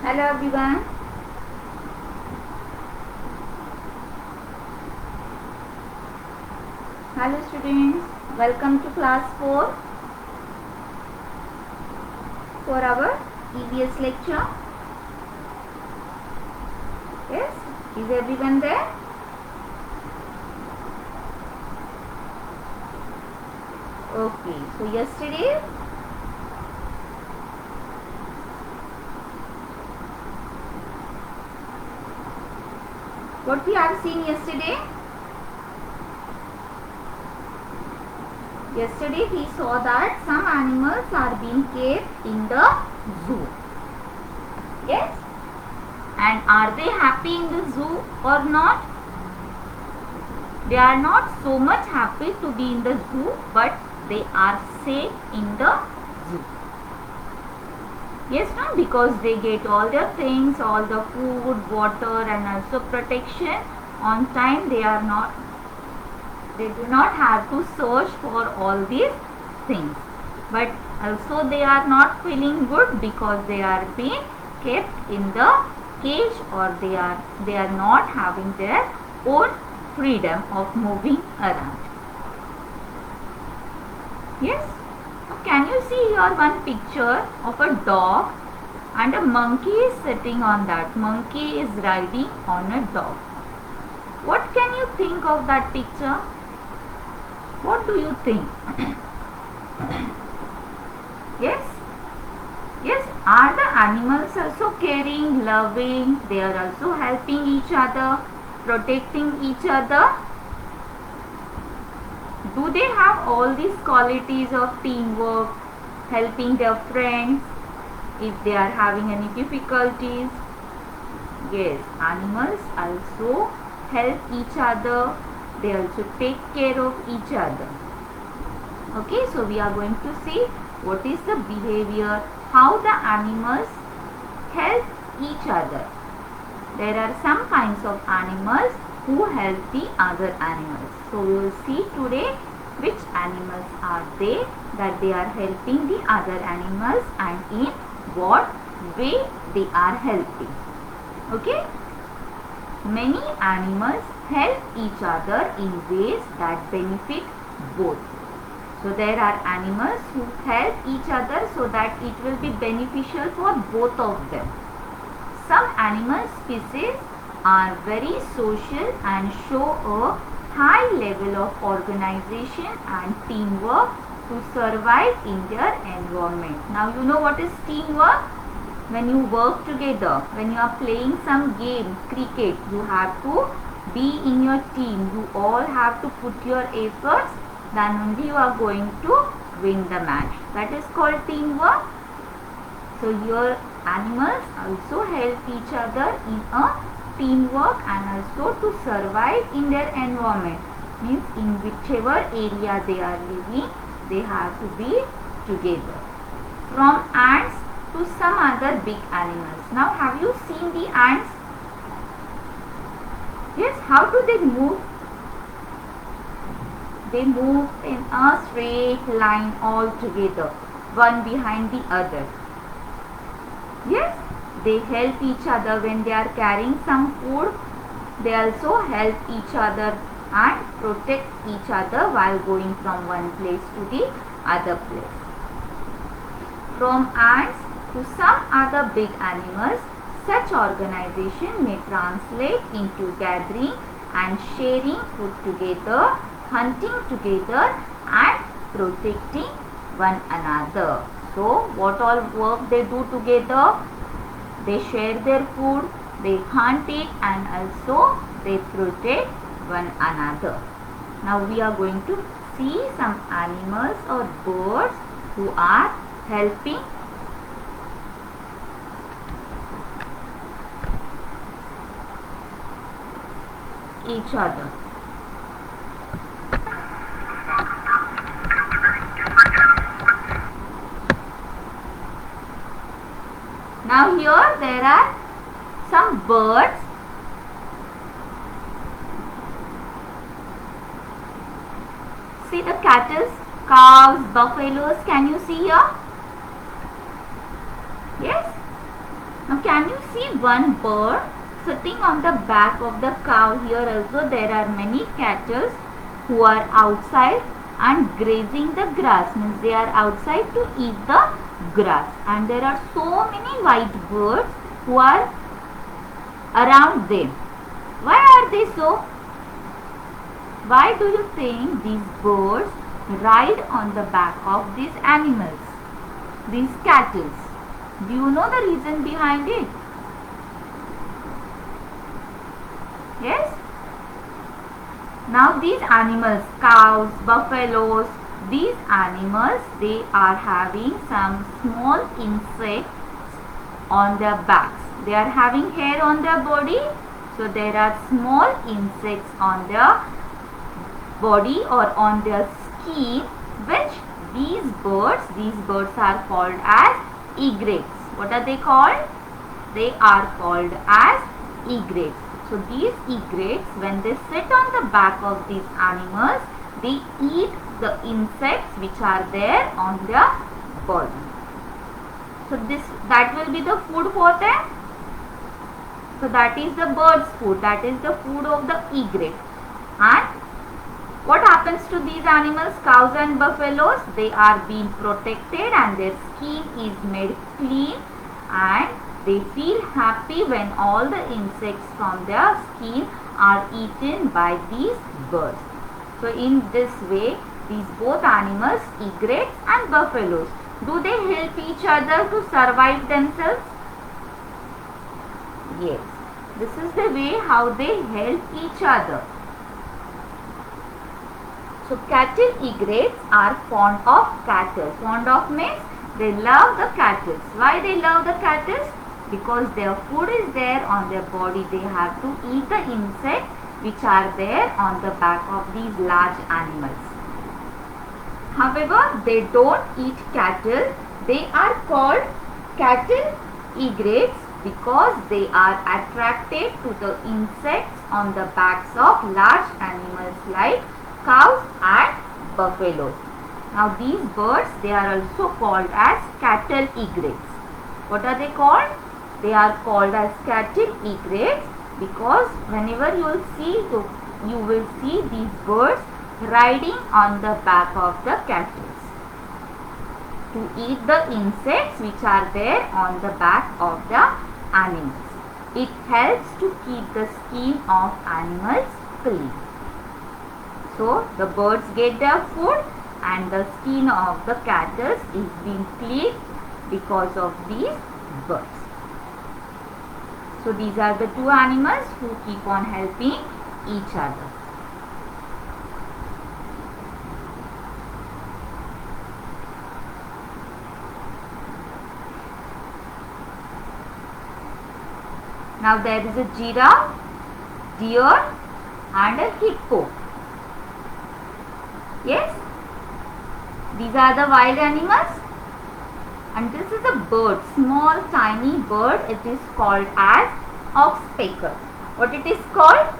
Hello everyone. Hello students. Welcome to class 4 for our EVS lecture. Yes, is everyone there? Okay, so yesterday what we have seen yesterday? Yesterday we saw that some animals are being kept in the zoo. Yes? And are they happy in the zoo or not? They are not so much happy to be in the zoo, but they are safe in the zoo. Yes, no? Because they get all their things, all the food, water and also protection on time. They do not have to search for all these things. But also they are not feeling good because they are being kept in the cage, or they are not having their own freedom of moving around. Yes? Can you see here one picture of a dog and a monkey is sitting on that. Monkey is riding on a dog. What can you think of that picture? What do you think? Yes? Yes, are the animals also caring, loving? They are also helping each other, protecting each other? Do they have all these qualities of teamwork, helping their friends if they are having any difficulties? Yes, animals also help each other. They also take care of each other. Okay, so we are going to see what is the behavior, how the animals help each other. There are some kinds of animals who help the other animals. So we will see today which animals are they that they are helping the other animals and in what way they are helping. Okay? Many animals help each other in ways that benefit both. So there are animals who help each other so that it will be beneficial for both of them. Some animal species are very social and show a high level of organization and teamwork to survive in their environment. Now you know what is teamwork? When you work together, when you are playing some game, cricket, you have to be in your team. You all have to put your efforts, then only you are going to win the match. That is called teamwork. So your animals also help each other in a teamwork and also to survive in their environment. Means in whichever area they are living, they have to be together. From ants to some other big animals. Now have you seen the ants? Yes, how do they move? They move in a straight line all together, one behind the other. Yes, they help each other when they are carrying some food. They also help each other and protect each other while going from one place to the other place. From ants to some other big animals, such organization may translate into gathering and sharing food together, hunting together and protecting one another. So what all work they do together? They share their food, they hunt it and also they protect one another. Now we are going to see some animals or birds who are helping each other. Now here there are some birds. See the cattle, cows, buffaloes. Can you see here? Yes. Now can you see one bird sitting on the back of the cow? Here also there are many cattle who are outside and grazing the grass, means they are outside to eat the grass, and there are so many white birds who are around them. Why are they so? Why do you think these birds ride on the back of these animals, these cattle? Do you know the reason behind it? Yes? Now these animals, cows, buffaloes, these animals, they are having some small insects on their backs. They are having hair on their body. So there are small insects on their body or on their skin, which these birds are called as egrets. What are they called? They are called as egrets. So these egrets, when they sit on the back of these animals, they eat the insects which are there on their body. So that will be the food for them. So that is the bird's food. That is the food of the egret. And what happens to these animals, cows and buffaloes? They are being protected and their skin is made clean, and they feel happy when all the insects from their skin are eaten by these birds. So in this way, these both animals, egrets and buffaloes, do they help each other to survive themselves? Yes, this is the way how they help each other. So cattle egrets are fond of cattle. Fond of means they love the cattle. Why they love the cattle? Because their food is there on their body. They have to eat the insects which are there on the back of these large animals. However, they don't eat cattle. They are called cattle egrets because they are attracted to the insects on the backs of large animals like cows and buffaloes. Now these birds, they are also called as cattle egrets. What are they called? They are called as cattle egrets because whenever you will see these birds riding on the back of the cattle to eat the insects which are there on the back of the animals. It helps to keep the skin of animals clean. So the birds get their food and the skin of the cattle is being cleaned because of these birds. So these are the two animals who keep on helping each other. Now there is a giraffe, deer and a hippo. Yes, these are the wild animals, and this is a bird, small tiny bird. It is called as oxpecker. What it is called?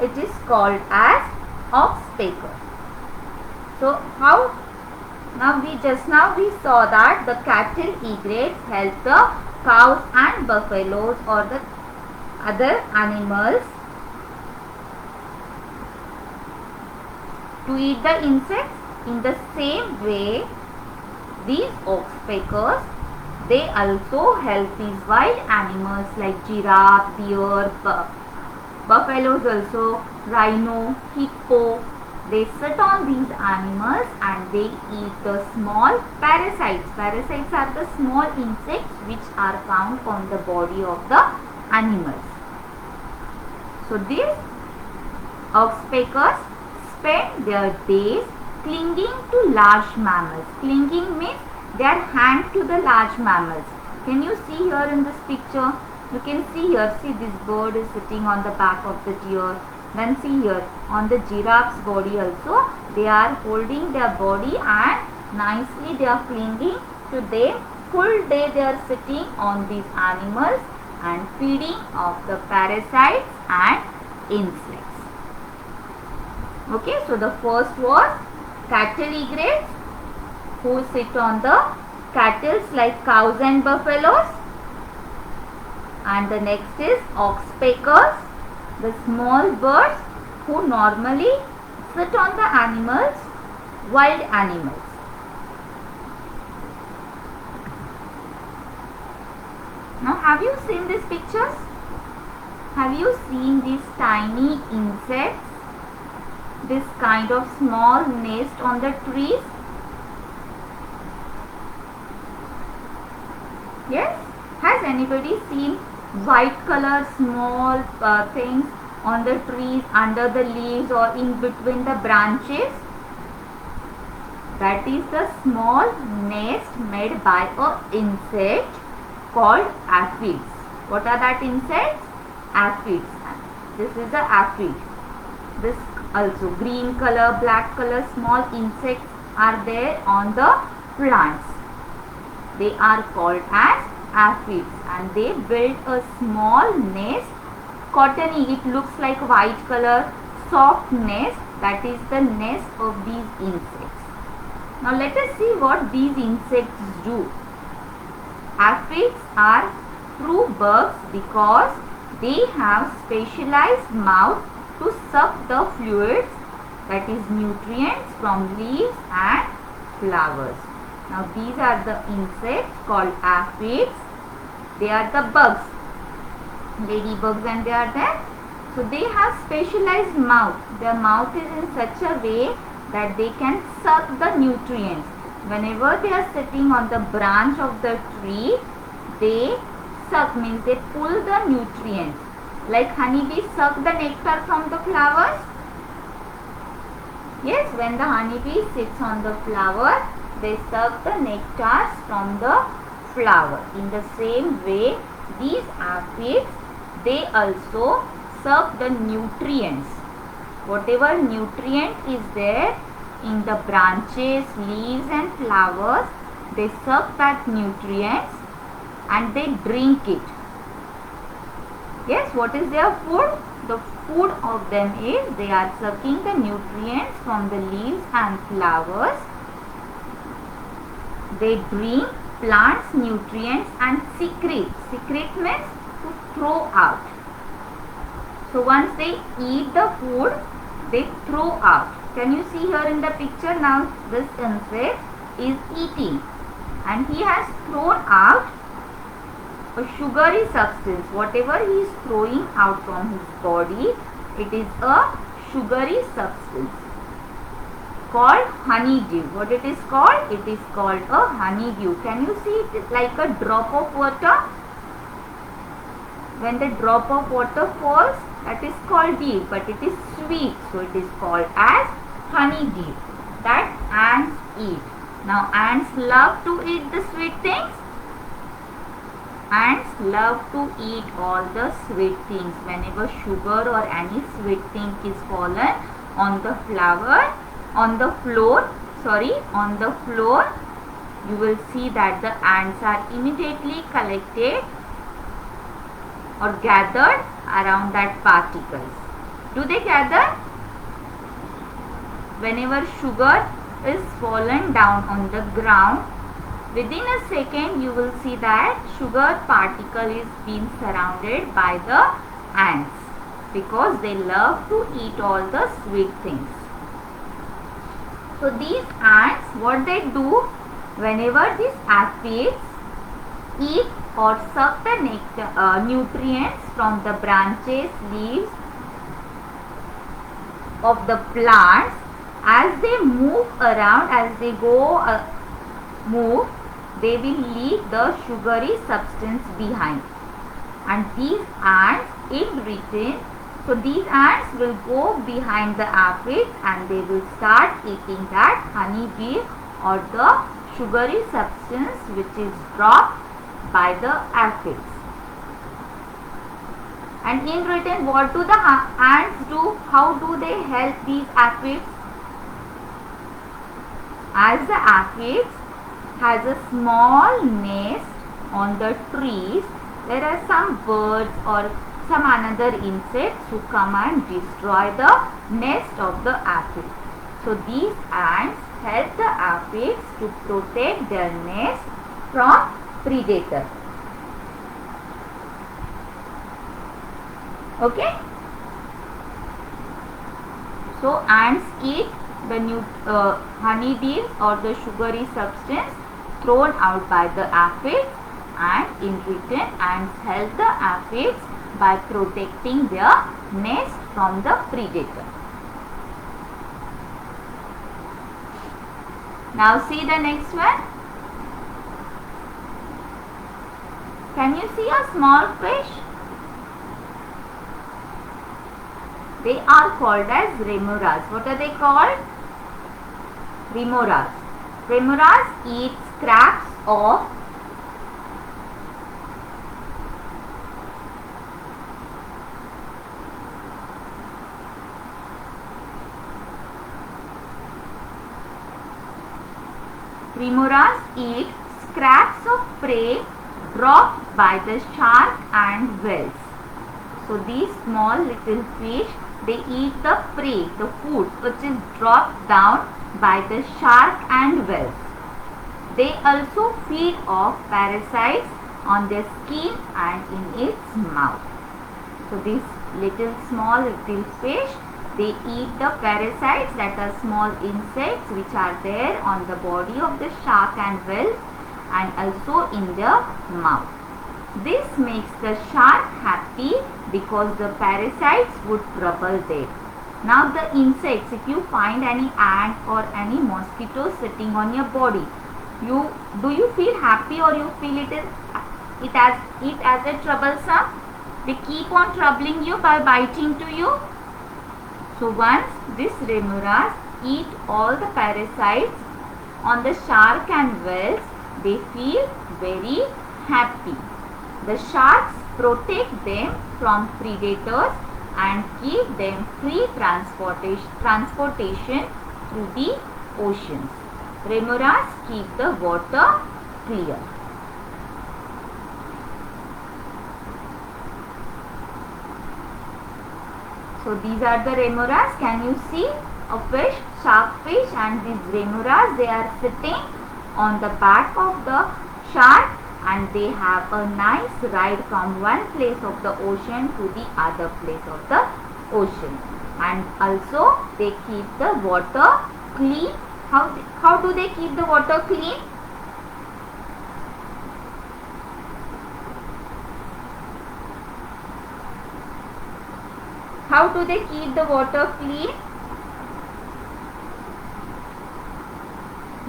It is called as oxpecker. So how? Just now we saw that the cattle egrets help the cows and buffaloes or the other animals to eat the insects. In the same way, these oxpeckers, they also help these wild animals like giraffe, deer, buffaloes also, rhino, hippo. They sit on these animals and they eat the small parasites. Parasites are the small insects which are found on the body of the animals. So these oxpeckers spend their days clinging to large mammals. Clinging means they are hanged to the large mammals. Can you see here in this picture? You can see here, see this bird is sitting on the back of the deer. Then see here on the giraffe's body also, they are holding their body and nicely they are clinging to them. Full day they are sitting on these animals and feeding of the parasites and insects. Okay, so the first was cattle egrets who sit on the cattle like cows and buffaloes. And the next is oxpeckers, the small birds who normally sit on the animals, wild animals. Now have you seen these pictures? Have you seen these tiny insects? This kind of small nest on the trees? Yes? Has anybody seen white color small things on the trees, under the leaves or in between the branches? That is the small nest made by an insect called aphids. What are that insects? Aphids. This is the aphid. This also green color, black color small insects are there on the plants. They are called as aphids and they build a small nest, cottony, it looks like white color, soft nest, that is the nest of these insects. Now let us see what these insects do. Aphids are true bugs because they have specialized mouth to suck the fluids, that is nutrients, from leaves and flowers. Now these are the insects called aphids. They are the bugs, ladybugs, and they are there. So they have specialized mouth. Their mouth is in such a way that they can suck the nutrients. Whenever they are sitting on the branch of the tree, they suck, means they pull the nutrients. Like honeybees suck the nectar from the flowers. Yes, when the honeybee sits on the flower, they suck the nectar from the flower. In the same way, these aphids, they also suck the nutrients. Whatever nutrient is there in the branches, leaves and flowers, they suck that nutrients and they drink it. Yes, what is their food? The food of them is they are sucking the nutrients from the leaves and flowers. They drink plants nutrients and secrete. Secrete means to throw out. So once they eat the food, they throw out. Can you see here in the picture? Now this insect is eating and he has thrown out a sugary substance. Whatever he is throwing out from his body, it is a sugary substance called honeydew. What it is called? It is called a honeydew. Can you see it is like a drop of water? When the drop of water falls, that is called dew, but it is sweet, so it is called as honeydew. That ants eat. Now ants love to eat the sweet things. Ants love to eat all the sweet things. Whenever sugar or any sweet thing is fallen on the floor, you will see that the ants are immediately collected or gathered around that particles. Do they gather? Whenever sugar is fallen down on the ground, within a second you will see that sugar particle is being surrounded by the ants because they love to eat all the sweet things. So these ants, what they do, whenever these aphids eat or suck the nutrients from the branches, leaves of the plants, as they move around, as they go move, they will leave the sugary substance behind. And these ants in return, so these ants will go behind the aphids and they will start eating that honeybee or the sugary substance which is dropped by the aphids. And in return, what do the ants do? How do they help these aphids? As the aphids has a small nest on the trees, there are some birds or some another insects who come and destroy the nest of the aphid. So these ants help the aphids to protect their nest from predator. Okay. So ants eat the honeydew or the sugary substance thrown out by the aphids, and in return ants help the aphids by protecting their nest from the predator. Now see the next one. Can you see a small fish? They are called as remoras. What are they called? Remoras. Remoras eat scraps of Remoras eat scraps of prey dropped by the shark and whales. So these small little fish, they eat the prey, the food which is dropped down by the shark and whales. They also feed off parasites on their skin and in its mouth. So these small little fish, they eat the parasites, that are small insects which are there on the body of the shark and whale and also in their mouth. This makes the shark happy because the parasites would trouble them. Now the insects, if you find any ant or any mosquito sitting on your body, do you feel happy or you feel it as a troublesome? They keep on troubling you by biting to you. So once these remoras eat all the parasites on the shark and whales, they feel very happy. The sharks protect them from predators and give them free transportation through the oceans. Remoras keep the water clear. So these are the remoras. Can you see a fish, shark fish, and these remoras, they are sitting on the back of the shark and they have a nice ride from one place of the ocean to the other place of the ocean. And also they keep the water clean. How do they keep the water clean? How do they keep the water clean?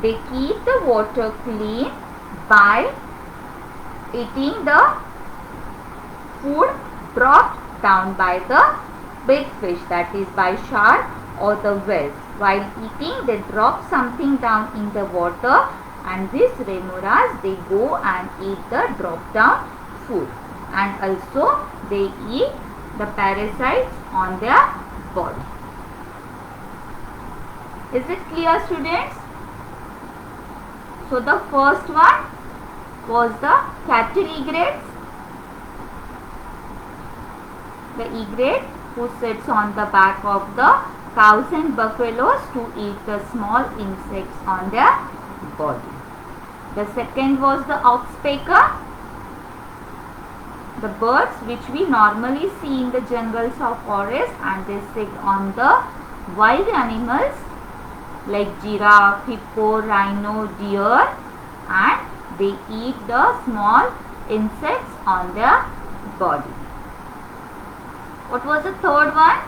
They keep the water clean by eating the food dropped down by the big fish, that is by shark or the whales. While eating, they drop something down in the water and these remoras, they go and eat the drop down food, and also they eat the parasites on their body. Is it clear, students? So the first one was the cattle egrets. The egret who sits on the back of the cows and buffaloes to eat the small insects on their body. The second was the oxpecker. The birds which we normally see in the jungles or forests, and they sit on the wild animals like giraffe, hippo, rhino, deer, and they eat the small insects on their body. What was the third one?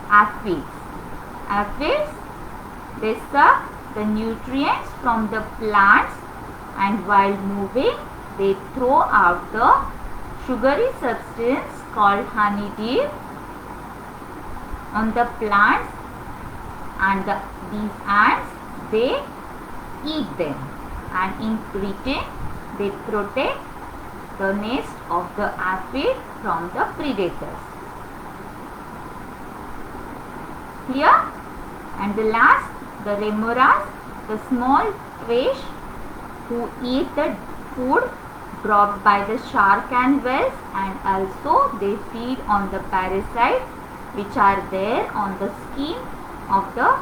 Aphids. Aphids, they suck the nutrients from the plants and while moving they throw out the sugary substance called honeydew on the plants, and these ants, they eat them, and in return they protect the nest of the aphid from the predators. Clear? And the last, the remoras, the small fish who eat the food dropped by the shark and whales, and also they feed on the parasites which are there on the skin of the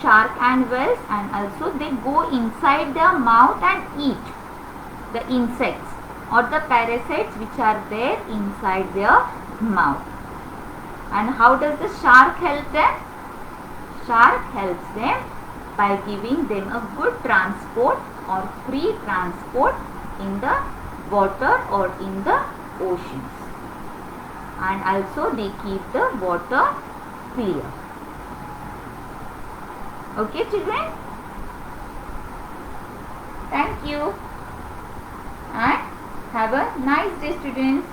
shark and whales, and also they go inside their mouth and eat the insects or the parasites which are there inside their mouth. And how does the shark help them? Shark helps them by giving them a good transport or free transport in the water or in the oceans. And also they keep the water clear. Okay children? Thank you. And have a nice day students.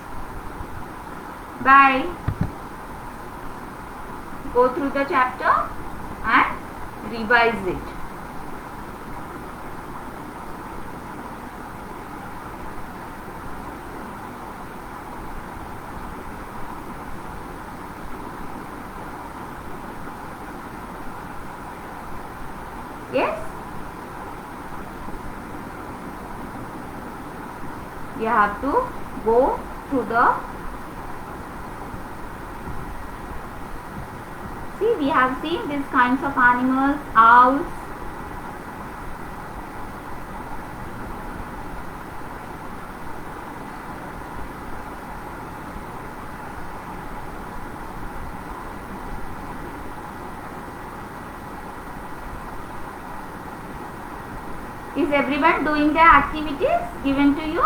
Bye. Go through the chapter and revise it. Yes? You have to go through the... See, we have seen these kinds of animals, owls. Is everyone doing the activities given to you?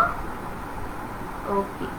Okay.